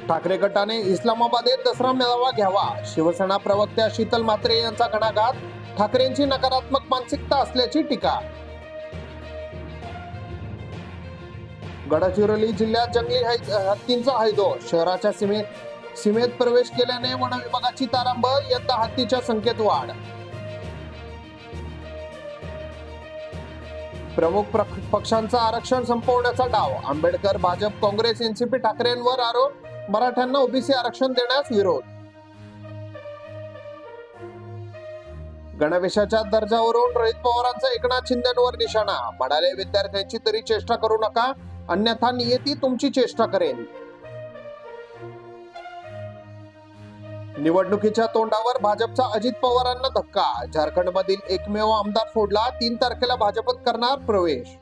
ठाकरे गटाने इस्लामाबाद येथे दसरा मेळावा घ्यावा. शिवसेना प्रवक्त्या शीतल म्हात्रे यांचा घणाघात. ठाकरेंची नकारात्मक मानसिकता असल्याची टीका. गडचिरोली जिल्ह्यात जंगली हत्तींचा हैदोस. शहराच्या सीमेत प्रवेश केल्याने वन विभागाची तारांबळ. यंदा हत्तीच्या संख्येत वाढ. प्रमुख पक्षांचा आरक्षण संपवण्याचा डाव. आंबेडकर, भाजप, काँग्रेस, एनसीपी, ठाकरेंवर आरोप. मराठ्यांना ओबीसी आरक्षण देण्यास विरोध. गणवेशाच्या दर्जावरून रोहित पवारांचा एकनाथ शिंदेंवर निशाणा. म्हणाले, विद्यार्थ्यांची तरी चेष्टा करू नका, अन्यथा नियती तुमची चेष्टा करेल. निवडणुकीच्या तोंडावर भाजपचा अजित पवारांना धक्का. झारखंडमधील एकमेव आमदार फोडला. 3 तारखेला भाजपत करणार प्रवेश.